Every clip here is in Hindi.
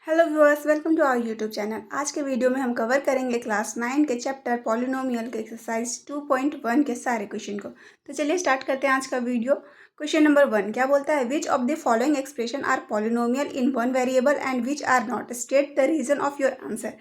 Hello viewers, welcome to our YouTube channel. आज के वीडियो में हम कवर करेंगे क्लास 9 के चैप्टर पॉलिनोमियल के एक्सरसाइज 2.1 के सारे क्वेश्चन को। तो चलिए स्टार्ट करते हैं आज का वीडियो। क्वेश्चन नंबर 1 क्या बोलता है? Which of the following expression are polynomial in one variable and which are not, state the reason of your answer.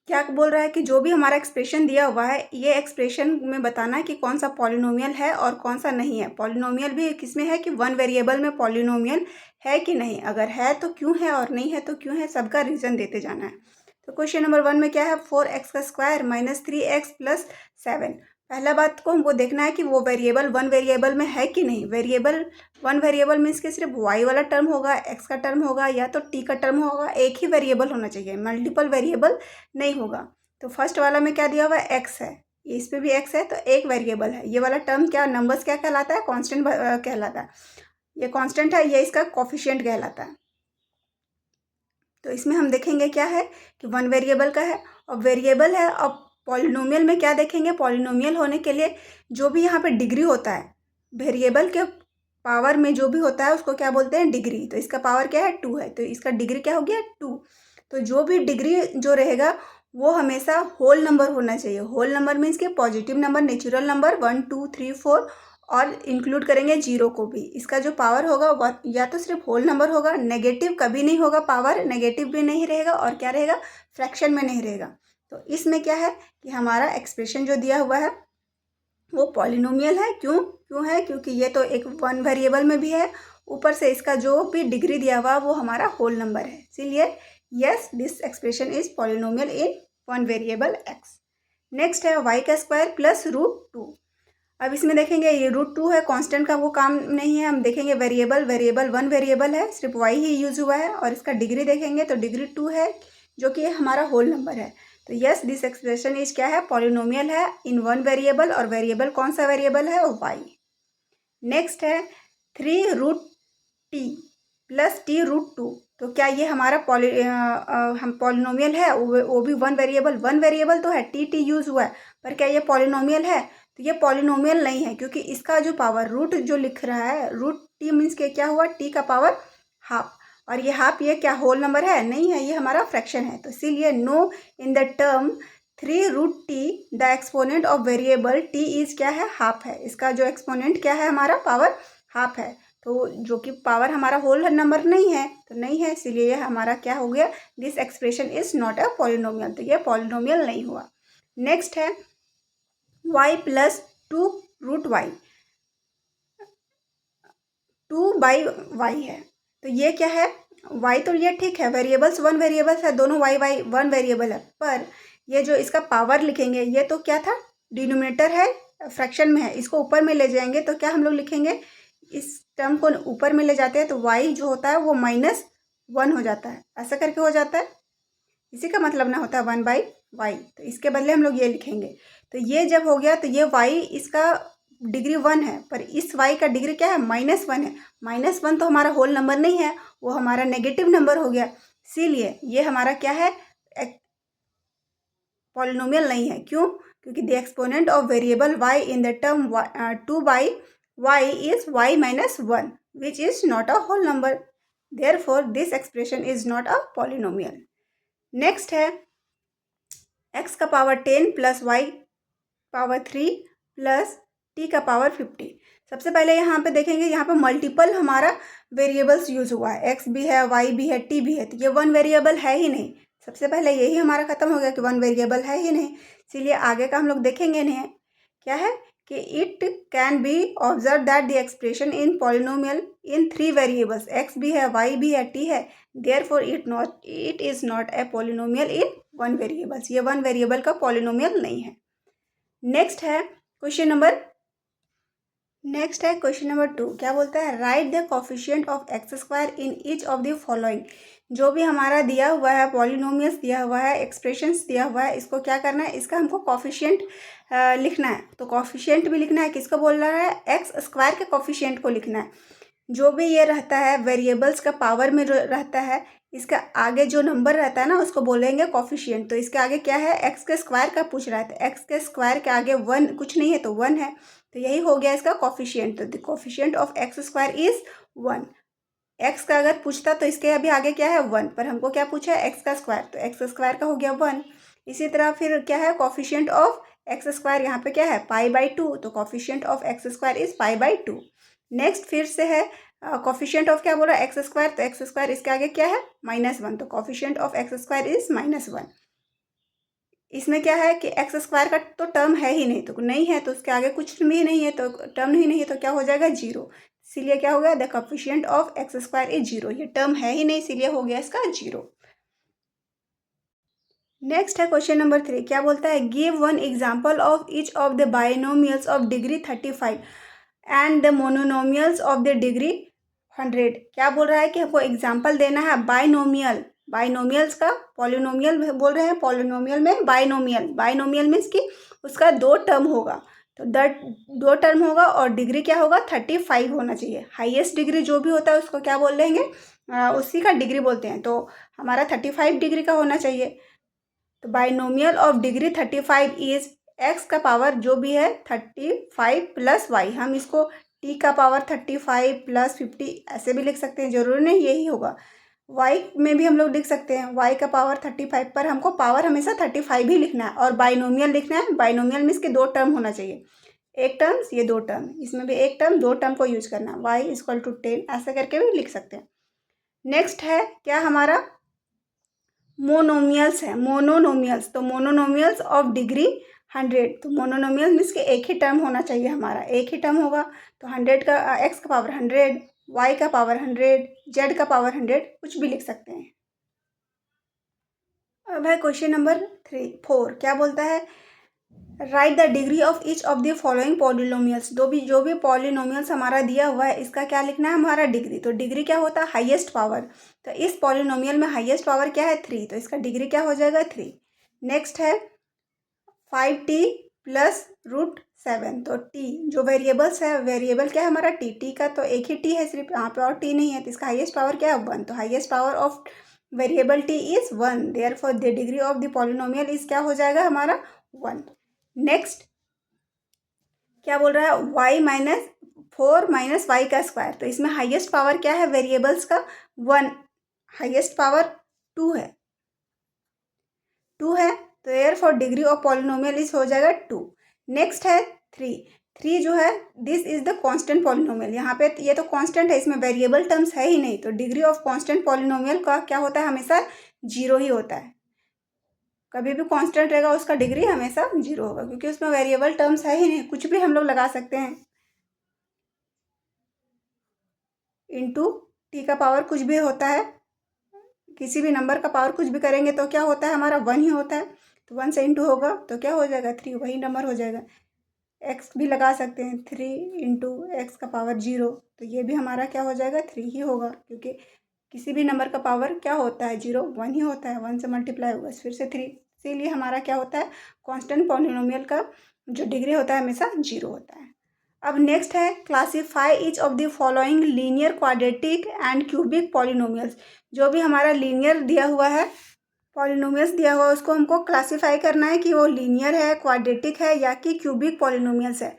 क्या बोल रहा है कि जो भी हमारा एक्सप्रेशन दिया हुआ है, ये एक्सप्रेशन में बताना है कि कौन सा पॉलिनोमियल है और कौन सा नहीं है। पॉलिनोमियल भी किसमें है कि वन वेरिएबल में पॉलिनोमियल है कि नहीं, अगर है तो क्यों है और नहीं है तो क्यों है, सबका रीज़न देते जाना है। तो क्वेश्चन नंबर 1 में क्या है? 4x का स्क्वायर माइनस 3x प्लस 7। पहला बात को हमको देखना है कि वो वेरिएबल वन वेरिएबल में है कि नहीं। वेरिएबल वन वेरिएबल मीन्स कि सिर्फ y वाला टर्म होगा, x का टर्म होगा या तो t का टर्म होगा। एक ही वेरिएबल होना चाहिए, मल्टीपल वेरिएबल नहीं होगा। तो फर्स्ट वाला में क्या दिया हुआ है? x है, इस पे भी x है, तो एक वेरिएबल है। ये वाला टर्म क्या, नंबर्स क्या कहलाता है? कांस्टेंट कहलाता है। ये कांस्टेंट है, ये इसका कोफिशिएंट कहलाता है। तो इसमें हम देखेंगे क्या है कि वन वेरिएबल का है और वेरिएबल है। अब पॉलिनोमियल में क्या देखेंगे? पॉलिनोमियल होने के लिए जो भी यहाँ पे डिग्री होता है, वेरिएबल के पावर में जो भी होता है उसको क्या बोलते हैं? डिग्री। तो इसका पावर क्या है? 2 है, तो इसका डिग्री क्या हो गया? 2। तो जो भी डिग्री जो रहेगा वो हमेशा होल नंबर होना चाहिए। होल नंबर मीन्स के पॉजिटिव नंबर, नेचुरल नंबर 1 2 3 4 और इंक्लूड करेंगे जीरो को भी। इसका जो पावर होगा वह या तो सिर्फ होल नंबर होगा, नेगेटिव कभी नहीं होगा, पावर नेगेटिव भी नहीं रहेगा और क्या रहेगा? फ्रैक्शन में नहीं रहेगा। तो इसमें क्या है कि हमारा एक्सप्रेशन जो दिया हुआ है वो पॉलिनोमियल है। क्यों है? क्योंकि ये तो एक वन वेरिएबल में भी है, ऊपर से इसका जो भी डिग्री दिया हुआ वो हमारा होल नंबर है। इसीलिए yes, this expression is polynomial in one variable x. Next है y का स्क्वायर प्लस √2। अब इसमें देखेंगे ये √2 है, कांस्टेंट का वो काम नहीं है। हम देखेंगे वेरिएबल वन वेरिएबल है, सिर्फ y ही यूज हुआ है और इसका डिग्री देखेंगे तो डिग्री 2 है जो कि हमारा होल नंबर है। तो यस, दिस एक्सप्रेशन इज क्या है? पॉलिनोमियल है इन वन वेरिएबल। और वेरिएबल कौन सा वेरिएबल है? y। नेक्स्ट है 3√t प्लस t√2। तो क्या ये हमारा हम पॉलिनोमियल है? वो भी वन वेरिएबल तो है, टी यूज हुआ है, पर क्या ये पॉलिनोमियल है? तो ये पॉलिनोमियल नहीं है, क्योंकि इसका जो पावर रूट जो लिख रहा है, √t मीन्स के क्या हुआ? t का पावर हाफ, और ये हाफ ये क्या होल नंबर है? नहीं है, ये हमारा फ्रैक्शन है। तो इसीलिए no in the term 3√t the exponent of variable t is क्या है? हाफ है। इसका जो एक्सपोनेंट क्या है? हमारा पावर हाफ है। तो जो कि पावर हमारा होल नंबर नहीं है, तो नहीं है, इसीलिए ये हमारा क्या हो गया? This expression is not a polynomial. तो ये पॉलिनोमियल नहीं हुआ। नेक्स्ट है y प्लस 2√y, 2/y है। तो ये क्या है? y तो ये ठीक है, वेरिएबल्स वन वेरिएबल्स है, दोनों y वन वेरिएबल है, पर ये जो इसका पावर लिखेंगे ये तो क्या था? डिनोमिनेटर है, फ्रैक्शन में है, इसको ऊपर में ले जाएंगे तो क्या हम लोग लिखेंगे? इस टर्म को ऊपर में ले जाते हैं तो y जो होता है वो -1 हो जाता है, ऐसा करके हो जाता है। इसी का मतलब ना होता है 1/y। तो इसके बदले हम लोग ये लिखेंगे। तो ये जब हो गया तो ये y इसका डिग्री 1 है, पर इस y का डिग्री क्या है? -1 है। -1 तो हमारा होल नंबर नहीं है, वो हमारा नेगेटिव नंबर हो गया। इसीलिए ये हमारा क्या है? पॉलिनोमियल नहीं है। क्यों? क्योंकि the exponent of variable y in the term 2/y is y-1 which is not a whole number. Therefore this expression is not a polynomial. Next है x का power 10 plus y power 3 plus t का पावर 50। सबसे पहले यहाँ पे देखेंगे, यहाँ पे मल्टीपल हमारा वेरिएबल्स यूज हुआ है, x भी है, y भी है, t भी है, तो ये वन वेरिएबल है ही नहीं। सबसे पहले यही हमारा खत्म हो गया कि वन वेरिएबल है ही नहीं, इसीलिए आगे का हम लोग देखेंगे नहीं। क्या है कि it can be observe that the expression in polynomial in 3 variables, x भी है, y भी है, t है, therefore it is not a polynomial in one variables. ये वन वेरिएबल का पॉलिनोमियल नहीं है। नेक्स्ट है क्वेश्चन नंबर 2। क्या बोलता है? Right the coefficient of x square in each of the following. जो भी हमारा दिया हुआ है, पॉलिनोमियल्स दिया हुआ है, एक्सप्रेशंस दिया हुआ है, इसको क्या करना है? इसका हमको कोफिशिएंट लिखना है। तो कोफिशिएंट भी लिखना है, किसको बोल रहा है? एक्स स्क्वायर के कोफिशिएंट को लिखना है। जो भी ये रहता है वेरिएबल्स का पावर में रहता है, इसका आगे जो नंबर रहता है ना उसको बोलेंगे कोफिशिएंट। तो इसके आगे क्या है? एक्स के स्क्वायर का पूछ रहा है, तो एक्स के स्क्वायर के आगे 1 कुछ नहीं है तो 1 है, तो यही हो गया इसका कोफिशिएंट। तो the coefficient of x square is 1। X का अगर पूछता तो इसके अभी आगे क्या है 1, पर हमको क्या पूछा है एक्स का स्क्वायर, तो एक्स स्क्वायर का हो गया 1। इसी तरह फिर क्या है कॉफिशिएंट ऑफ एक्स स्क्वायर, यहाँ पे क्या है π/2, तो coefficient of x square is π/2। Next फिर से है कॉफिशिएंट ऑफ क्या बोला एक्स स्क्वायर, तो एक्स स्क्वायर इसके आगे क्या है -1, तो coefficient of x square is -1। इसमें क्या है कि एक्स स्क्वायर का तो टर्म है ही नहीं, तो नहीं है तो उसके आगे कुछ भी नहीं है, तो टर्म ही नहीं है तो क्या हो जाएगा 0। इसीलिए क्या हो गया the coefficient of x square is 0, ये टर्म है ही नहीं इसीलिए हो गया इसका 0। नेक्स्ट है क्वेश्चन नंबर 3, क्या बोलता है give one example of each of the binomials of degree 35 and the मोनोनोमियल्स of the degree 100। क्या बोल रहा है कि हमको एग्जाम्पल देना है बाइनोमियल, बाइनोमियल्स का पॉलिनोमियल बोल रहे हैं, पॉलिनोमियल में बाइनोमियल, बाइनोमियल मीन्स कि उसका 2 टर्म होगा, तो 2 टर्म होगा और डिग्री क्या होगा 35 होना चाहिए। हाईएस्ट डिग्री जो भी होता है उसको क्या बोल देंगे उसी का डिग्री बोलते हैं, तो हमारा 35 डिग्री का होना चाहिए। तो binomial of degree 35 is x का पावर जो भी है 35 प्लस वाई, हम इसको टी का पावर 35 प्लस 50 ऐसे भी लिख सकते हैं, जरूरी नहीं यही होगा। वाई में भी हम लोग लिख सकते हैं वाई का पावर 35, पर हमको पावर हमेशा 35 ही लिखना है और बाइनोमियल लिखना है। बाइनोमियल मीन्स के 2 टर्म होना चाहिए, एक टर्म्स ये 2 टर्म, इसमें भी एक टर्म 2 टर्म को यूज करना है, वाई इक्वल टू 10 ऐसे करके भी लिख सकते हैं। नेक्स्ट है क्या हमारा मोनोमियल्स है, मोनोनोमियल्स, तो मोनोनोमियल्स ऑफ डिग्री 100, तो मोनोनोमियल मीन्स के एक ही टर्म होना चाहिए, हमारा एक ही टर्म होगा, तो 100 का एक्स का पावर 100, वाई का पावर 100, जेड का पावर 100 कुछ भी लिख सकते हैं। अब है क्वेश्चन नंबर 4, क्या बोलता है right the degree of each of the following polynomials, जो भी पॉलिनोमियल्स हमारा दिया हुआ है इसका क्या लिखना है हमारा डिग्री, तो डिग्री क्या होता है हाईएस्ट पावर, तो इस पॉलिनोमियल में हाईएस्ट पावर क्या है 3, तो इसका डिग्री क्या हो जाएगा 3। नेक्स्ट है 5t प्लस √7, तो t जो वेरिएबल्स है, वेरिएबल क्या है हमारा टी का तो एक ही t है सिर्फ, यहाँ पे और t नहीं है, तो इसका हाईएस्ट पावर क्या है 1, तो highest power of variable t is 1, therefore the degree of the polynomial is क्या हो जाएगा हमारा 1। नेक्स्ट क्या बोल रहा है y-4 माइनस वाई का स्क्वायर, तो इसमें हाईएस्ट पावर क्या है वेरिएबल्स का 1, हाईएस्ट पावर 2 है, तो air for degree of polynomial इस हो जाएगा 2। नेक्स्ट है 3 जो है this is the constant polynomial, यहाँ पे ये तो कांस्टेंट है, इसमें वेरिएबल टर्म्स है ही नहीं, तो डिग्री ऑफ कांस्टेंट पॉलिनोमियल का क्या होता है हमेशा 0 ही होता है, कभी भी कांस्टेंट रहेगा उसका डिग्री हमेशा 0 होगा, क्योंकि उसमें वेरिएबल टर्म्स है ही नहीं, कुछ भी हम लोग लगा सकते हैं, इनटू टी का पावर कुछ भी होता है, किसी भी नंबर का पावर कुछ भी करेंगे तो क्या होता है हमारा 1 ही होता है, तो 1 से इंटू होगा तो क्या हो जाएगा 3, वही नंबर हो जाएगा। एक्स भी लगा सकते हैं 3 इंटू एक्स का पावर 0, तो ये भी हमारा क्या हो जाएगा 3 ही होगा, क्योंकि किसी भी नंबर का पावर क्या होता है 0, 1 ही होता है, 1 से मल्टीप्लाई होगा फिर से 3, इसीलिए हमारा क्या होता है कांस्टेंट पॉलिनोमियल का जो डिग्री होता है हमेशा 0 होता है। अब नेक्स्ट है classify each of the following linear quadratic and cubic polynomials, जो भी हमारा लीनियर दिया हुआ है पॉलिनोमियल्स दिया हुआ है उसको हमको क्लासीफाई करना है कि वो लीनियर है, क्वाड्रेटिक है या कि क्यूबिक पॉलिनोमियल्स है।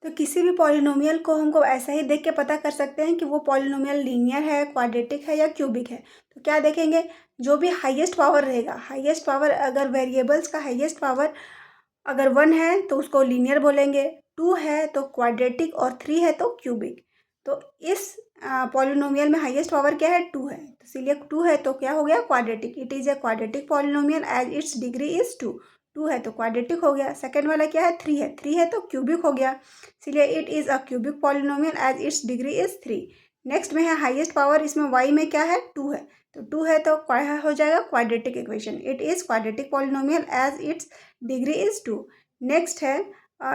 तो किसी भी पॉलिनोमियल को हमको ऐसा ही देख के पता कर सकते हैं कि वो पॉलिनोमियल लीनियर है, क्वाड्रेटिक है या क्यूबिक है। तो क्या देखेंगे जो भी हाईएस्ट पावर रहेगा, हाईएस्ट पावर अगर वेरिएबल्स का हाईएस्ट पावर अगर 1 है तो उसको लीनियर बोलेंगे, 2 है तो क्वाड्रेटिक और 3 है तो क्यूबिक। तो इस पॉलिनोमियल में हाईएस्ट पावर क्या है 2 है, तो इसीलिए 2 है तो क्या हो गया quadratic, it is a quadratic polynomial as its degree is 2, 2 है तो क्वाड्रेटिक हो गया। सेकेंड वाला क्या है 3 है तो क्यूबिक हो गया, इसीलिए it is a cubic polynomial as its degree is 3। Next में है हाईएस्ट पावर, इसमें वाई में क्या है 2 है, तो 2 है तो क्या हो जाएगा quadratic equation, it is quadratic polynomial as its degree is 2। Next है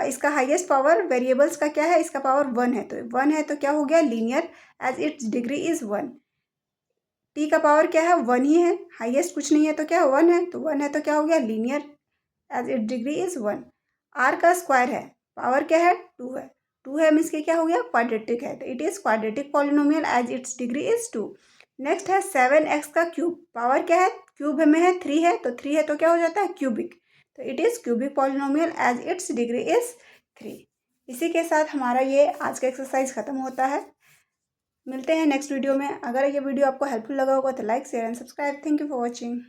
इसका हाईएस्ट पावर वेरिएबल्स का क्या है, इसका पावर 1 है, तो 1 है तो क्या हो गया linear as its degree is 1। T का पावर क्या है 1 ही है, हाईएस्ट कुछ नहीं है तो क्या 1 है, तो 1 है तो क्या हो गया linear as it degree is 1। R का स्क्वायर है, पावर क्या है 2 है, 2 है मीन्स के क्या हो गया क्वाड्रेटिक है, तो it is quadratic polynomial as its degree is 2। Next है 7x का क्यूब, पावर क्या है क्यूब में है 3 है, तो 3 है तो क्या हो जाता है क्यूबिक, तो it is cubic polynomial as its degree is 3। इसी के साथ हमारा ये आज का एक्सरसाइज ख़त्म होता है। मिलते हैं नेक्स्ट वीडियो में। अगर ये वीडियो आपको हेल्पफुल लगा होगा तो like share and subscribe. Thank you for watching.